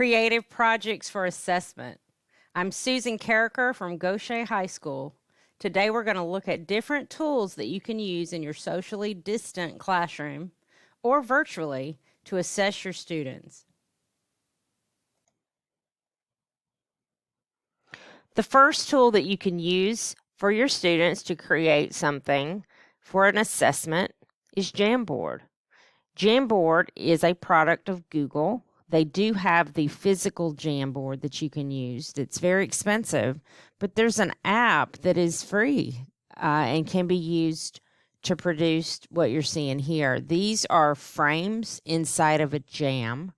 Creative projects for assessment. I'm Susan Carricker from Gaucher High School. Today we're going to look at different tools that you can use in your socially distant classroom or virtually to assess your students. The first tool that you can use for your students to create something for an assessment is Jamboard. Jamboard is a product of Google. They do have the physical Jamboard that you can use. It's very expensive, but there's an app that is free and can be used to produce what you're seeing here. These are frames inside of a jam.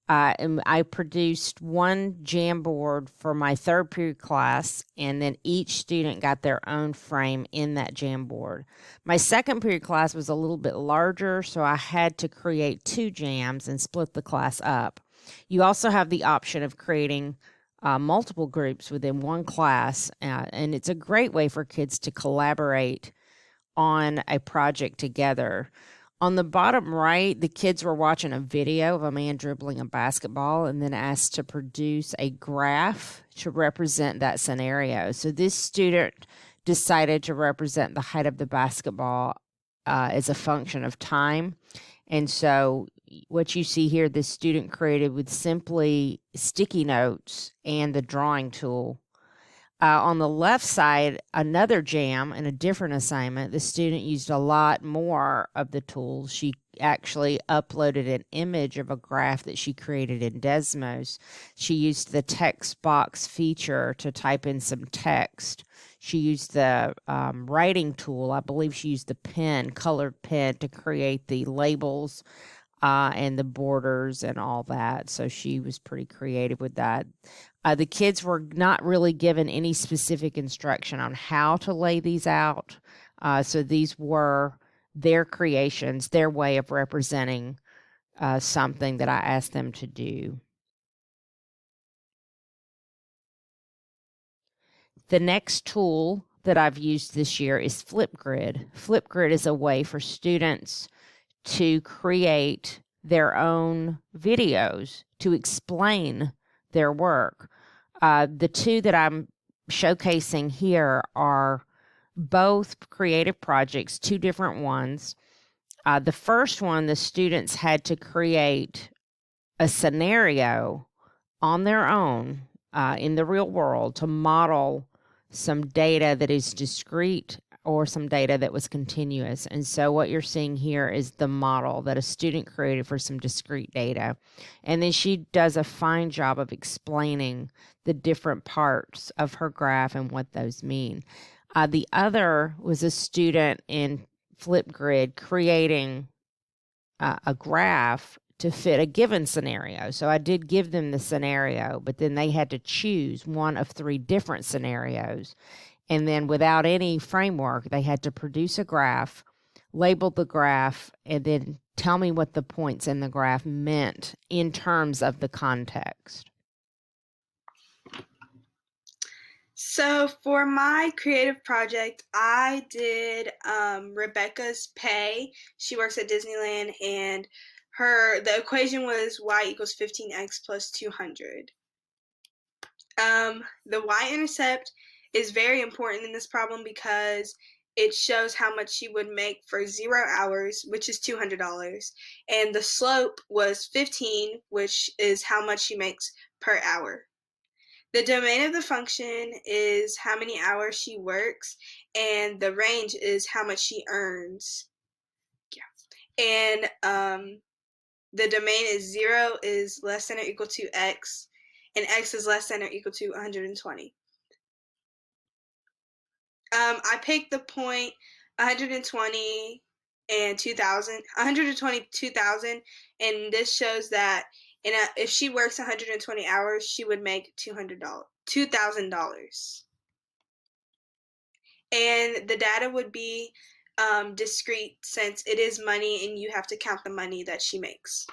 And I produced one Jamboard for my third period class, and then each student got their own frame in that Jamboard. My second period class was a little bit larger, so I had to create two jams and split the class up. You also have the option of creating multiple groups within one class, and it's a great way for kids to collaborate on a project together. On the bottom right, the kids were watching a video of a man dribbling a basketball and then asked to produce a graph to represent that scenario. So this student decided to represent the height of the basketball as a function of time. And so what you see here, this student created with simply sticky notes and the drawing tool. On the left side, another jam and a different assignment. The student used a lot more of the tools. She actually uploaded an image of a graph that she created in Desmos. She used the text box feature to type in some text. She used the writing tool. I believe she used the pen, colored pen, to create the labels and the borders and all that. So she was pretty creative with that. The kids were not really given any specific instruction on how to lay these out. So these were their creations, their way of representing something that I asked them to do. The next tool that I've used this year is Flipgrid. Flipgrid is a way for students to create their own videos to explain their work. The two that I'm showcasing here are both creative projects, two different ones. The first one, the students had to create a scenario on their own in the real world to model some data that is discrete or some data that was continuous. And so what you're seeing here is the model that a student created for some discrete data. And then she does a fine job of explaining the different parts of her graph and what those mean. The other was a student in Flipgrid creating a graph to fit a given scenario. So I did give them the scenario, but then they had to choose one of three different scenarios. And then without any framework, they had to produce a graph, label the graph, and then tell me what the points in the graph meant in terms of the context. So for my creative project, I did Rebecca's pay. She works at Disneyland, and the equation was y equals 15x plus 200. The y-intercept is very important in this problem because it shows how much she would make for 0 hours, which is $200, and the slope was 15, which is how much she makes per hour. The domain of the function is how many hours she works, and the range is how much she earns. Yeah. And the domain is 0 is less than or equal to x, and x is less than or equal to 120. I picked the point 120 and 2000, 120, 2000, and this shows that if she works 120 hours, she would make $2,000. And the data would be discrete since it is money and you have to count the money that she makes.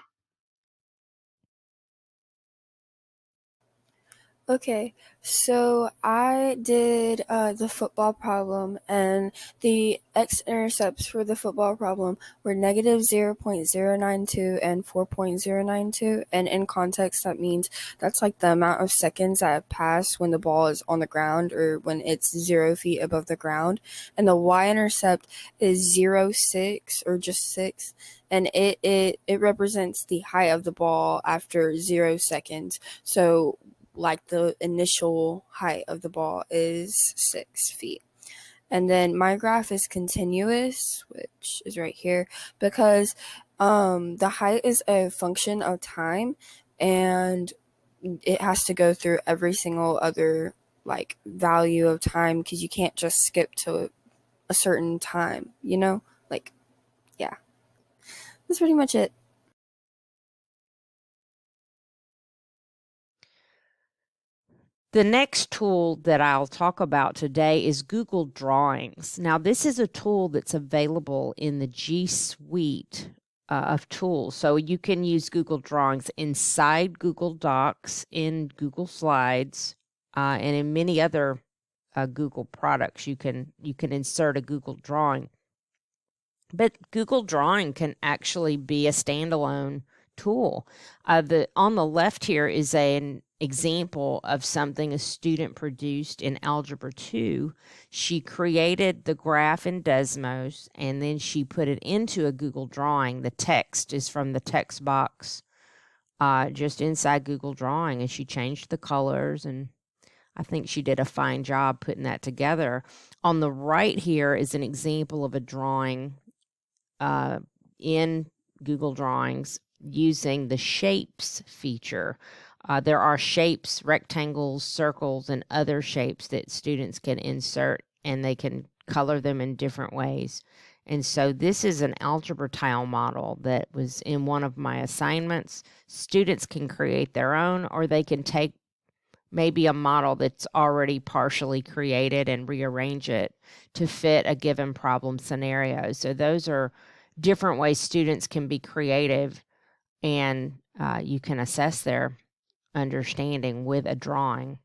Okay, so I did the football problem, and the x-intercepts for the football problem were negative 0.092 and 4.092, and in context that means that's like the amount of seconds that have passed when the ball is on the ground or when it's 0 feet above the ground, and the y-intercept is 0.6 or just 6, and it represents the height of the ball after 0 seconds. So like the initial height of the ball is 6 feet. And then my graph is continuous, which is right here, because the height is a function of time, and it has to go through every single other like value of time, because you can't just skip to a certain time, you know? Like, yeah. That's pretty much it. The next tool that I'll talk about today is Google Drawings. Now, this is a tool that's available in the G Suite of tools. So you can use Google Drawings inside Google Docs, in Google Slides, and in many other Google products. You can insert a Google Drawing. But Google Drawing can actually be a standalone tool. On the left here is an example of something a student produced in Algebra 2. She created the graph in Desmos, and then she put it into a Google Drawing. The text is from the text box just inside Google Drawing, and she changed the colors, and I think she did a fine job putting that together. On the right here is an example of a drawing in Google Drawings using the shapes feature. There are shapes, rectangles, circles, and other shapes that students can insert, and they can color them in different ways. And so this is an algebra tile model that was in one of my assignments. Students can create their own, or they can take maybe a model that's already partially created and rearrange it to fit a given problem scenario. So those are different ways students can be creative, and you can assess their understanding with a drawing.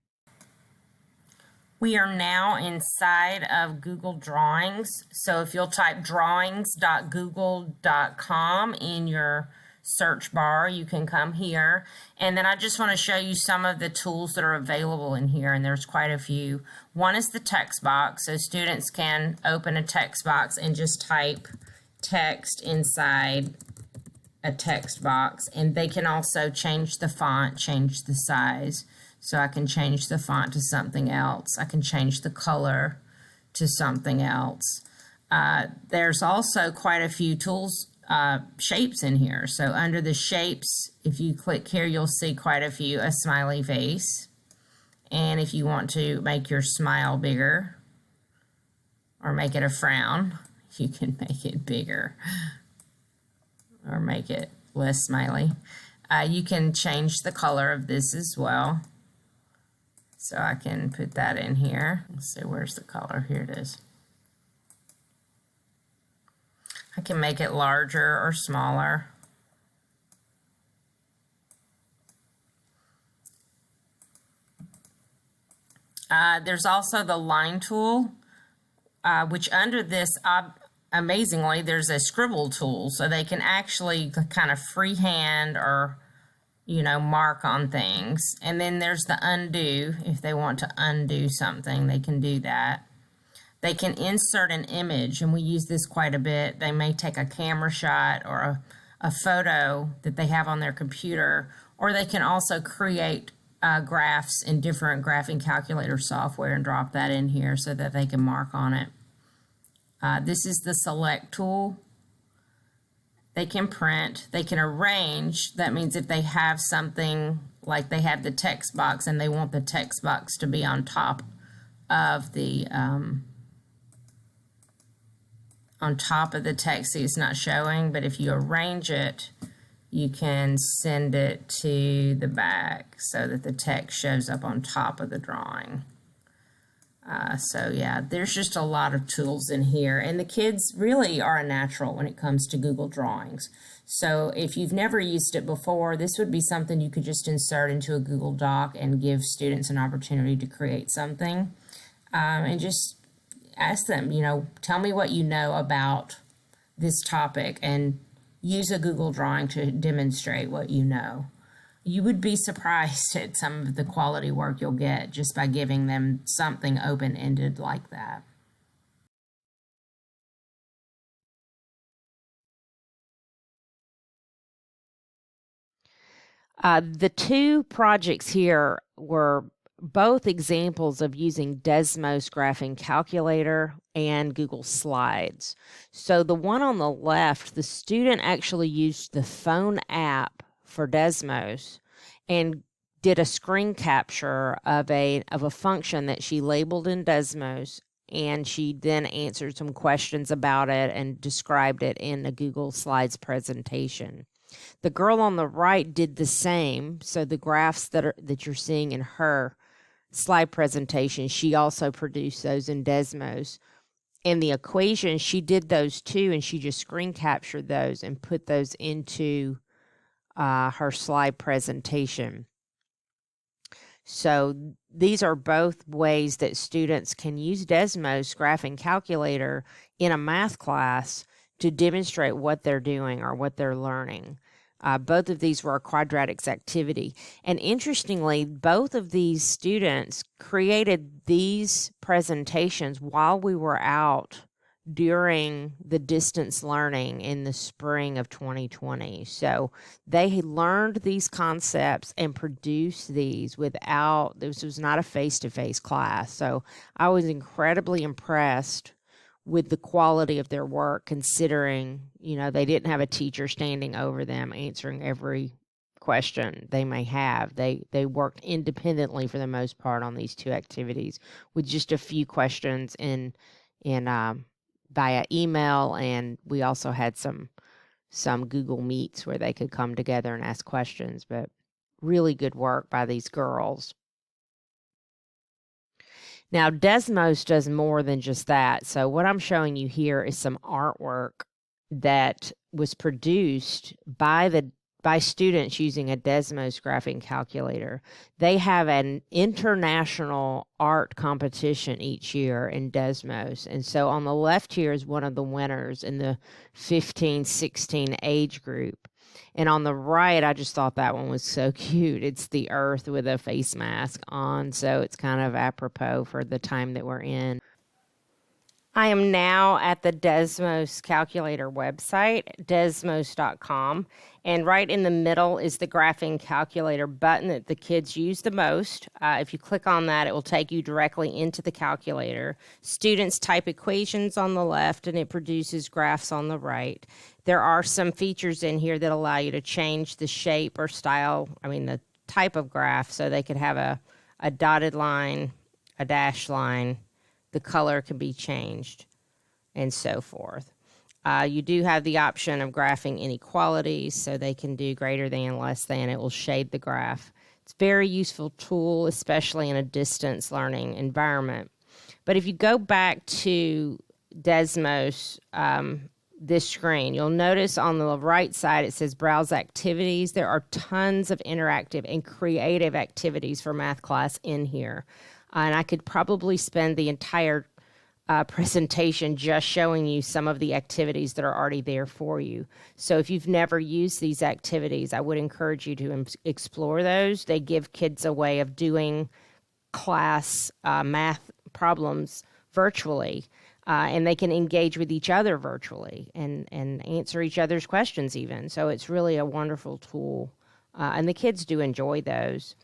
We are now inside of Google Drawings. So if you'll type drawings.google.com in your search bar, you can come here. And then I just want to show you some of the tools that are available in here, and there's quite a few. One is the text box. So students can open a text box and just type text inside a text box, and they can also change the font, change the size. So I can change the font to something else. I can change the color to something else. There's also quite a few tools, shapes in here. So under the shapes, if you click here, you'll see quite a few. A smiley face. And if you want to make your smile bigger or make it a frown, you can make it bigger or make it less smiley. You can change the color of this as well. So I can put that in here. Let's see, where's the color? Here it is. I can make it larger or smaller. There's also the line tool, which under this, amazingly, there's a scribble tool. So they can actually kind of freehand or mark on things. And then there's the undo. If they want to undo something, they can do that. They can insert an image, and we use this quite a bit. They may take a camera shot or a photo that they have on their computer, or they can also create graphs in different graphing calculator software and drop that in here so that they can mark on it. This is the select tool. They can print, they can arrange. That means if they have something like they have the text box and they want the text box to be on top of the text, see, it's not showing, but if you arrange it, you can send it to the back so that the text shows up on top of the drawing. So yeah, there's just a lot of tools in here, and the kids really are a natural when it comes to Google Drawings. So if you've never used it before, this would be something you could just insert into a Google Doc and give students an opportunity to create something, and just ask them, tell me what you know about this topic, and use a Google drawing to demonstrate what you know. You would be surprised at some of the quality work you'll get just by giving them something open-ended like that. The two projects here were both examples of using Desmos Graphing Calculator and Google Slides. So the one on the left, the student actually used the phone app for Desmos and did a screen capture of a function that she labeled in Desmos, and she then answered some questions about it and described it in a Google Slides presentation. The girl on the right did the same. So the graphs that you're seeing in her slide presentation, she also produced those in Desmos. And the equations, she did those too, and she just screen captured those and put those into her slide presentation. So these are both ways that students can use Desmos Graphing Calculator in a math class to demonstrate what they're doing or what they're learning. Both of these were a quadratics activity. And interestingly, both of these students created these presentations while we were out during the distance learning in the spring of 2020. So they learned these concepts and produced these without, this was not a face-to-face class. So I was incredibly impressed with the quality of their work, considering, they didn't have a teacher standing over them answering every question they may have. They worked independently for the most part on these two activities with just a few questions in via email, and we also had some Google Meets where they could come together and ask questions, but really good work by these girls. Now, Desmos does more than just that. So what I'm showing you here is some artwork that was produced by students using a Desmos Graphing Calculator. They have an international art competition each year in Desmos. And so on the left here is one of the winners in the 15-16 age group. And on the right, I just thought that one was so cute. It's the Earth with a face mask on, so it's kind of apropos for the time that we're in. I am now at the Desmos Calculator website, desmos.com, and right in the middle is the Graphing Calculator button that the kids use the most. If you click on that, it will take you directly into the calculator. Students type equations on the left, and it produces graphs on the right. There are some features in here that allow you to change the shape or style, the type of graph, so they could have a dotted line, a dashed line. The color can be changed, and so forth. You do have the option of graphing inequalities, so they can do greater than, less than. It will shade the graph. It's a very useful tool, especially in a distance learning environment. But if you go back to Desmos, this screen, you'll notice on the right side it says Browse Activities. There are tons of interactive and creative activities for math class in here. And I could probably spend the entire presentation just showing you some of the activities that are already there for you. So if you've never used these activities, I would encourage you to explore those. They give kids a way of doing class math problems virtually, and they can engage with each other virtually and answer each other's questions even. So it's really a wonderful tool, and the kids do enjoy those.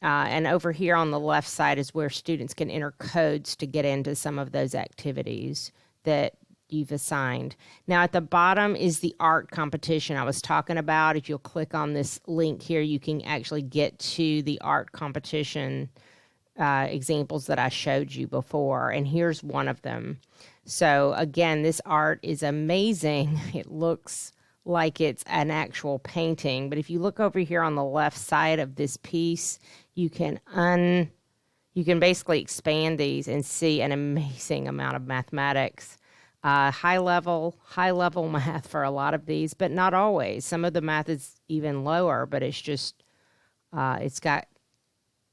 And over here on the left side is where students can enter codes to get into some of those activities that you've assigned. Now at the bottom is the art competition I was talking about. If you'll click on this link here, you can actually get to the art competition examples that I showed you before. And here's one of them. So again, this art is amazing. It looks like it's an actual painting, but if you look over here on the left side of this piece, you can you can basically expand these and see an amazing amount of mathematics. High level math for a lot of these, but not always. Some of the math is even lower, but it's just, it's got,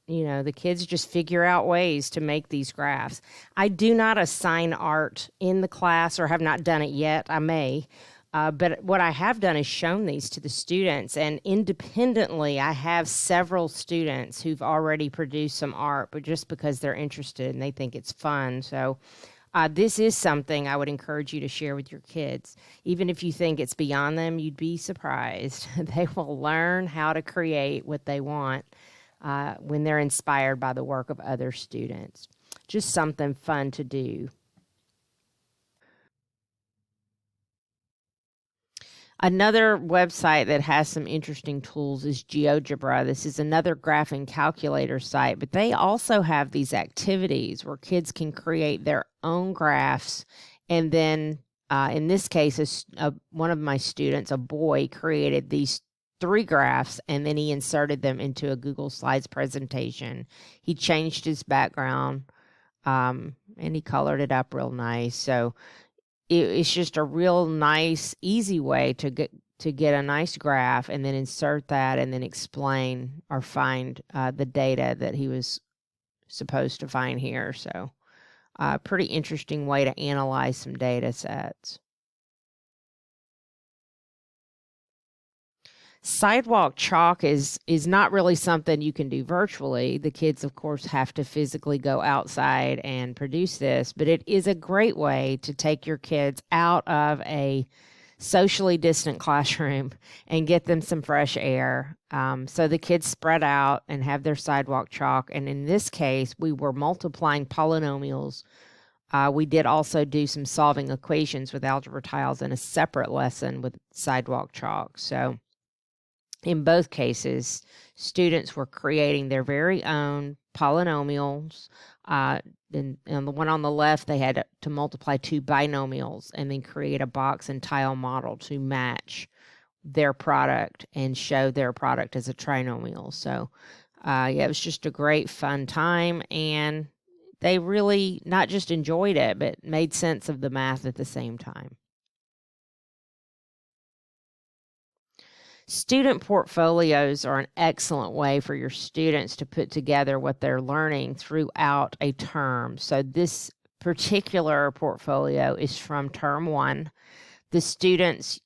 the kids just figure out ways to make these graphs. I do not assign art in the class, or have not done it yet. I may. But what I have done is shown these to the students, and independently, I have several students who've already produced some art, but just because they're interested and they think it's fun. So this is something I would encourage you to share with your kids. Even if you think it's beyond them, you'd be surprised. They will learn how to create what they want when they're inspired by the work of other students. Just something fun to do. Another website that has some interesting tools is GeoGebra. This is another graphing calculator site, but they also have these activities where kids can create their own graphs. And then in this case, one of my students, a boy, created these 3 graphs, and then he inserted them into a Google Slides presentation. He changed his background, and he colored it up real nice. So it's just a real nice, easy way to get a nice graph, and then insert that, and then explain or find the data that he was supposed to find here. So pretty interesting way to analyze some data sets. Sidewalk Chalk is not really something you can do virtually. The kids, of course, have to physically go outside and produce this, but it is a great way to take your kids out of a socially distant classroom and get them some fresh air. So the kids spread out and have their sidewalk chalk. And in this case, we were multiplying polynomials. We did also do some solving equations with algebra tiles in a separate lesson with sidewalk chalk. So in both cases, students were creating their very own polynomials. And the one on the left, they had to multiply 2 binomials and then create a box and tile model to match their product and show their product as a trinomial. So, yeah, it was just a great fun time, and they really not just enjoyed it, but made sense of the math at the same time. Student portfolios are an excellent way for your students to put together what they're learning throughout a term. So this particular portfolio is from term 1. The students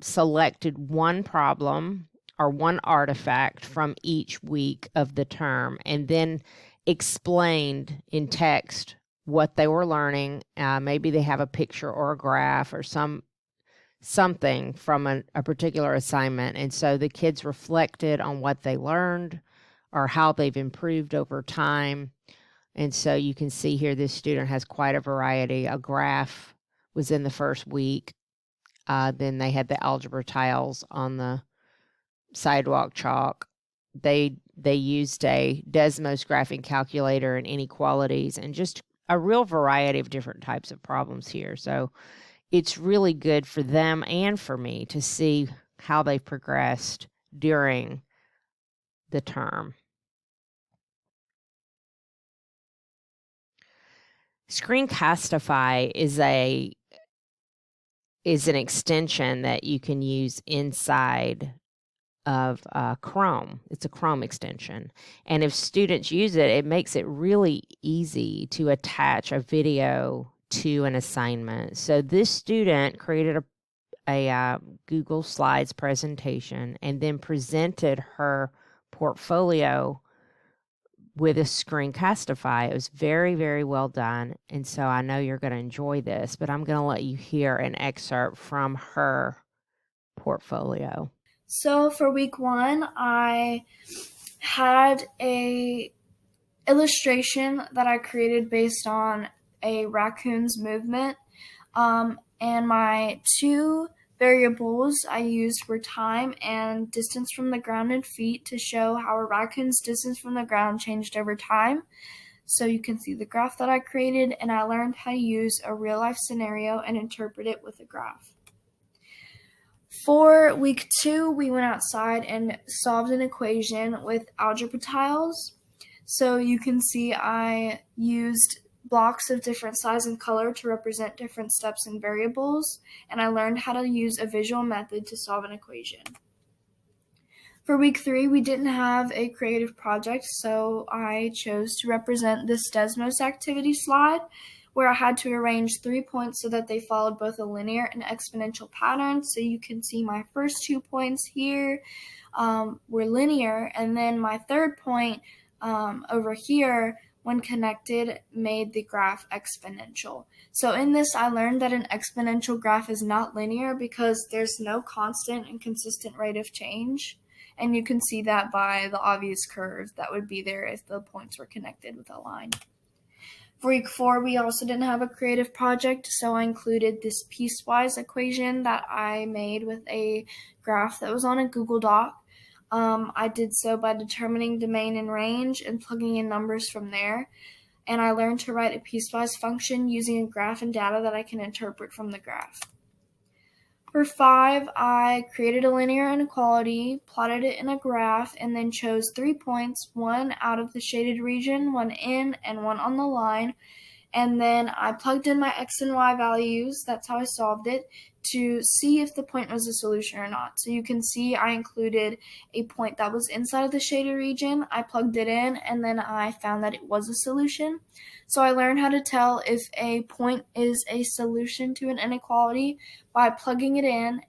selected one problem or one artifact from each week of the term, and then explained in text what they were learning. Maybe they have a picture or a graph or something from a particular assignment. And so the kids reflected on what they learned or how they've improved over time. And so you can see here this student has quite a variety. A graph was in the first week. Then they had the algebra tiles on the sidewalk chalk. They used a Desmos graphing calculator and inequalities, and just a real variety of different types of problems here. So it's really good for them and for me to see how they've progressed during the term. Screencastify is an extension that you can use inside of Chrome. It's a Chrome extension. And if students use it, it makes it really easy to attach a video to an assignment. So this student created a Google Slides presentation and then presented her portfolio with a Screencastify. It was very, very well done. And so I know you're going to enjoy this, but I'm going to let you hear an excerpt from her portfolio. So for week 1, I had a illustration that I created based on a raccoon's movement. And my 2 variables I used were time and distance from the ground in feet to show how a raccoon's distance from the ground changed over time. So you can see the graph that I created, and I learned how to use a real-life scenario and interpret it with a graph. For week 2, we went outside and solved an equation with algebra tiles. So you can see I used blocks of different size and color to represent different steps and variables, and I learned how to use a visual method to solve an equation. For week 3, we didn't have a creative project, so I chose to represent this Desmos activity slide, where I had to arrange 3 points so that they followed both a linear and exponential pattern. So you can see my first 2 points here were linear, and then my third point over here, when connected, made the graph exponential. So in this, I learned that an exponential graph is not linear because there's no constant and consistent rate of change. And you can see that by the obvious curve that would be there if the points were connected with a line. For week 4, we also didn't have a creative project, so I included this piecewise equation that I made with a graph that was on a Google Doc. I did so by determining domain and range and plugging in numbers from there. And I learned to write a piecewise function using a graph and data that I can interpret from the graph. For 5, I created a linear inequality, plotted it in a graph, and then chose 3 points, one out of the shaded region, one in, and one on the line. And then I plugged in my x and y values, that's how I solved it, to see if the point was a solution or not. So you can see I included a point that was inside of the shaded region, I plugged it in, and then I found that it was a solution. So I learned how to tell if a point is a solution to an inequality by plugging it in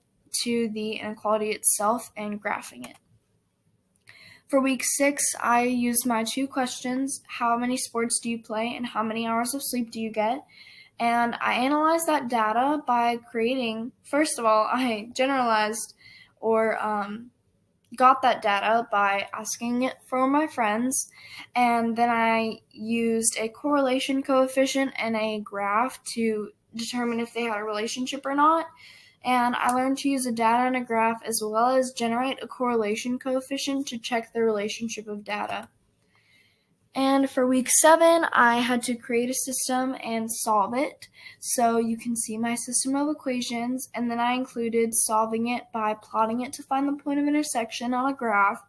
to the inequality itself and graphing it. For week 6, I used my 2 questions, how many sports do you play and how many hours of sleep do you get? And I analyzed that data by creating, first of all, I generalized or got that data by asking it from my friends, and then I used a correlation coefficient and a graph to determine if they had a relationship or not. And I learned to use a data and a graph as well as generate a correlation coefficient to check the relationship of data. And for week 7, I had to create a system and solve it. So you can see my system of equations, and then I included solving it by plotting it to find the point of intersection on a graph,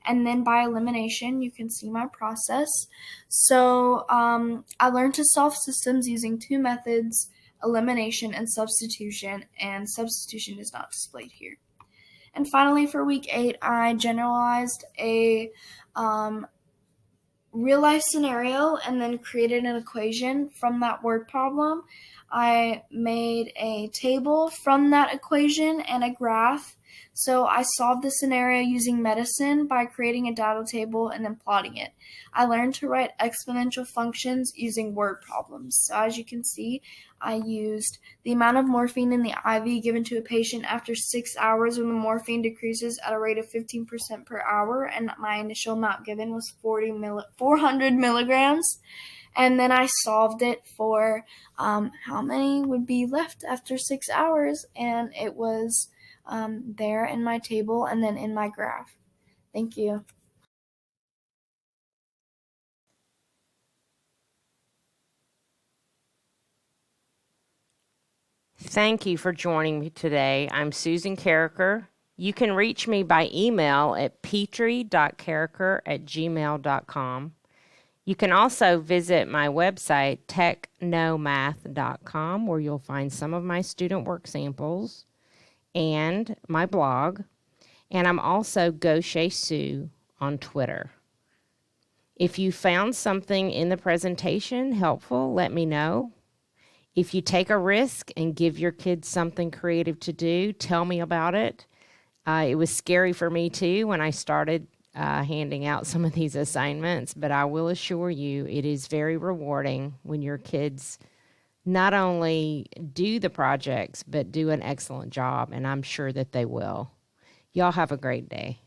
and then by elimination, you can see my process. So I learned to solve systems using 2 methods, elimination and substitution is not displayed here. And finally, for week 8, I generalized a real-life scenario and then created an equation from that word problem. I made a table from that equation and a graph. So I solved the scenario using medicine by creating a data table and then plotting it. I learned to write exponential functions using word problems. So as you can see, I used the amount of morphine in the IV given to a patient after 6 hours when the morphine decreases at a rate of 15% per hour, and my initial amount given was 400 milligrams. And then I solved it for how many would be left after 6 hours, and it was there in my table and then in my graph. Thank you. Thank you for joining me today. I'm Susan Carricker. You can reach me by email at petrie.carricker@gmail.com. You can also visit my website, technomath.com, where you'll find some of my student work samples and my blog. And I'm also Gaucher Sue on Twitter. If you found something in the presentation helpful, let me know. If you take a risk and give your kids something creative to do, tell me about it. It was scary for me too when I started handing out some of these assignments, but I will assure you it is very rewarding when your kids not only do the projects, but do an excellent job, and I'm sure that they will. Y'all have a great day.